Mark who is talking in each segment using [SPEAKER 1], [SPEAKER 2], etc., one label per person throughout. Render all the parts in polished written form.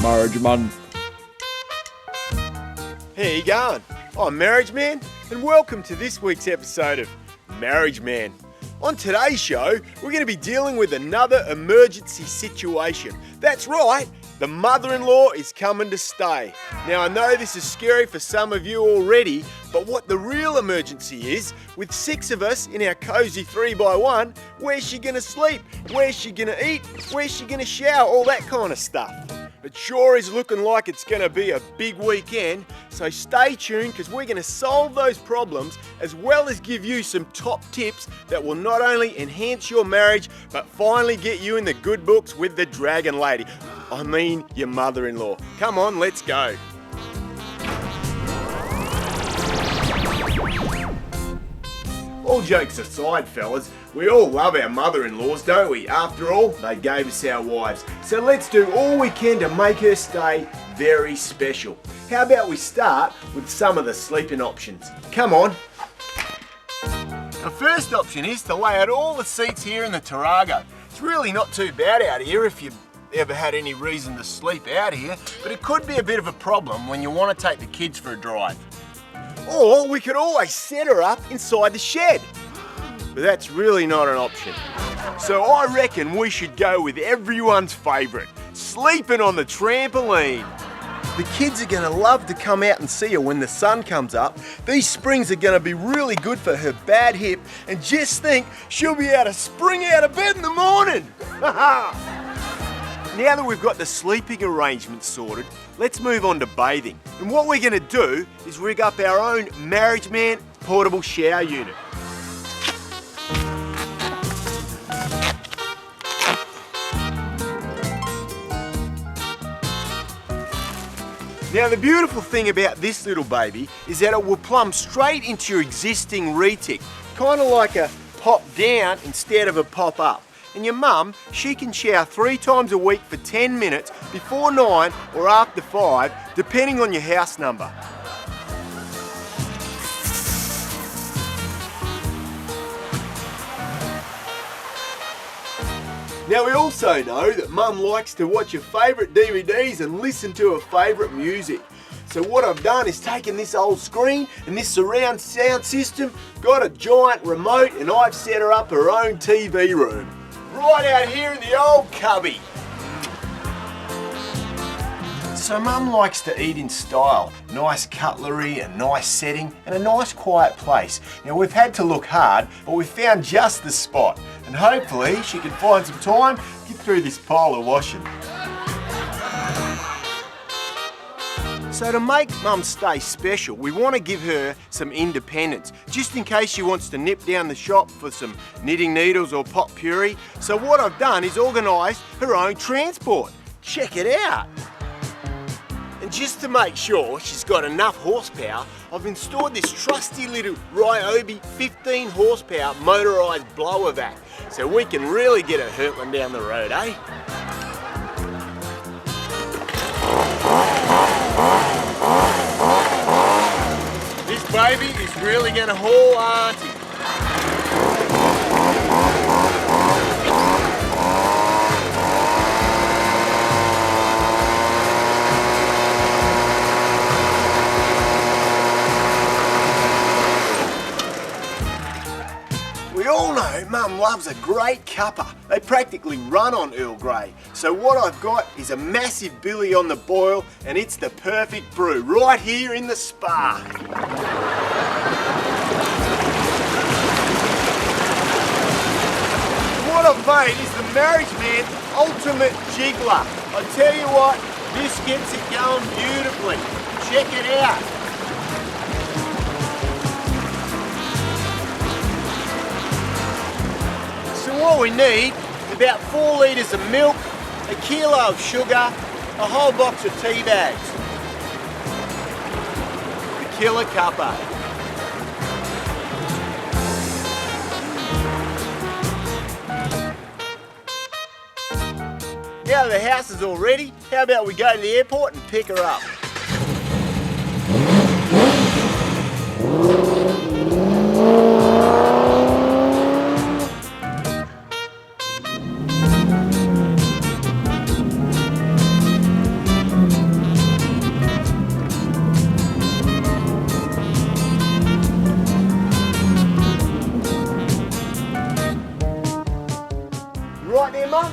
[SPEAKER 1] Marriage man.
[SPEAKER 2] How you going? I'm Marriage Man, and welcome to this week's episode of Marriage Man. On today's show, we're going to be dealing with another emergency situation. That's right, the mother-in-law is coming to stay. Now, I know this is scary for some of you already, but what the real emergency is, with 6 of us in our cozy 3x1, where's she going to sleep? Where's she going to eat? Where's she going to shower? All that kind of stuff. It sure is looking like it's going to be a big weekend, so stay tuned because we're going to solve those problems as well as give you some top tips that will not only enhance your marriage but finally get you in the good books with the Dragon Lady. I mean, your mother-in-law. Come on, let's go. All jokes aside, fellas, we all love our mother-in-laws, don't we? After all, they gave us our wives. So let's do all we can to make her stay very special. How about we start with some of the sleeping options? Come on. The first option is to lay out all the seats here in the Tarago. It's really not too bad out here if you've ever had any reason to sleep out here, but it could be a bit of a problem when you want to take the kids for a drive. Or we could always set her up inside the shed. But that's really not an option. So I reckon we should go with everyone's favourite, sleeping on the trampoline. The kids are going to love to come out and see her when the sun comes up. These springs are going to be really good for her bad hip, and just think, she'll be able to spring out of bed in the morning. Now that we've got the sleeping arrangements sorted, let's move on to bathing. And what we're going to do is rig up our own Marriage Man portable shower unit. Now the beautiful thing about this little baby is that it will plumb straight into your existing retic, kind of like a pop down instead of a pop up. And your mum, she can shower 3 times a week for 10 minutes before 9 or after 5, depending on your house number. Now we also know that Mum likes to watch her favourite DVDs and listen to her favourite music. So what I've done is taken this old screen and this surround sound system, got a giant remote, and I've set her up her own TV room. Right out here in the old cubby. So Mum likes to eat in style. Nice cutlery, a nice setting, and a nice quiet place. Now we've had to look hard, but we've found just the spot. And hopefully she can find some time to get through this pile of washing. So to make Mum stay special, we want to give her some independence, just in case she wants to nip down the shop for some knitting needles or pot puree. So what I've done is organised her own transport. Check it out. And just to make sure she's got enough horsepower, I've installed this trusty little Ryobi 15 horsepower motorised blower vac, so we can really get her hurtling down the road, eh? This baby is really going to haul auntie. We all know Mum loves a great cuppa. They practically run on Earl Grey. So what I've got is a massive billy on the boil, and it's the perfect brew right here in the spa. What I've made is the Marriage Man Ultimate Jiggler. I tell you what, this gets it going beautifully. Check it out. What we need is about 4 litres of milk, a kilo of sugar, a whole box of tea bags. The killer cuppa. Now the house is all ready, how about we go to the airport and pick her up? Mum?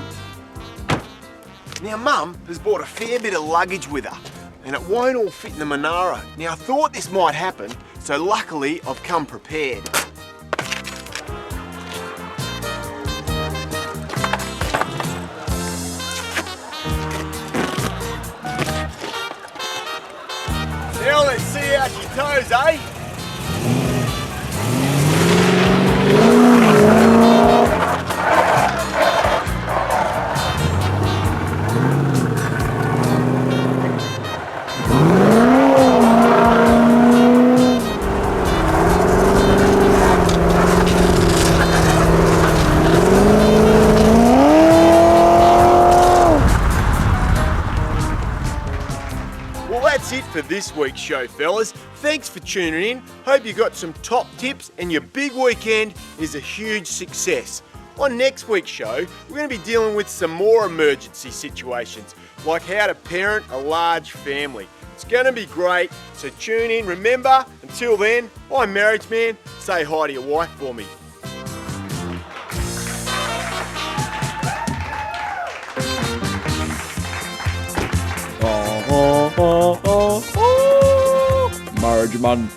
[SPEAKER 2] Now, Mum has brought a fair bit of luggage with her, and it won't all fit in the Monaro. Now, I thought this might happen, so luckily I've come prepared. Now let's see how she tows, eh? Well, that's it for this week's show, fellas. Thanks for tuning in. Hope you got some top tips and your big weekend is a huge success. On next week's show, we're going to be dealing with some more emergency situations, like how to parent a large family. It's going to be great, so tune in. Remember, until then, I'm Marriage Man. Say hi to your wife for me.
[SPEAKER 1] Marriage Man.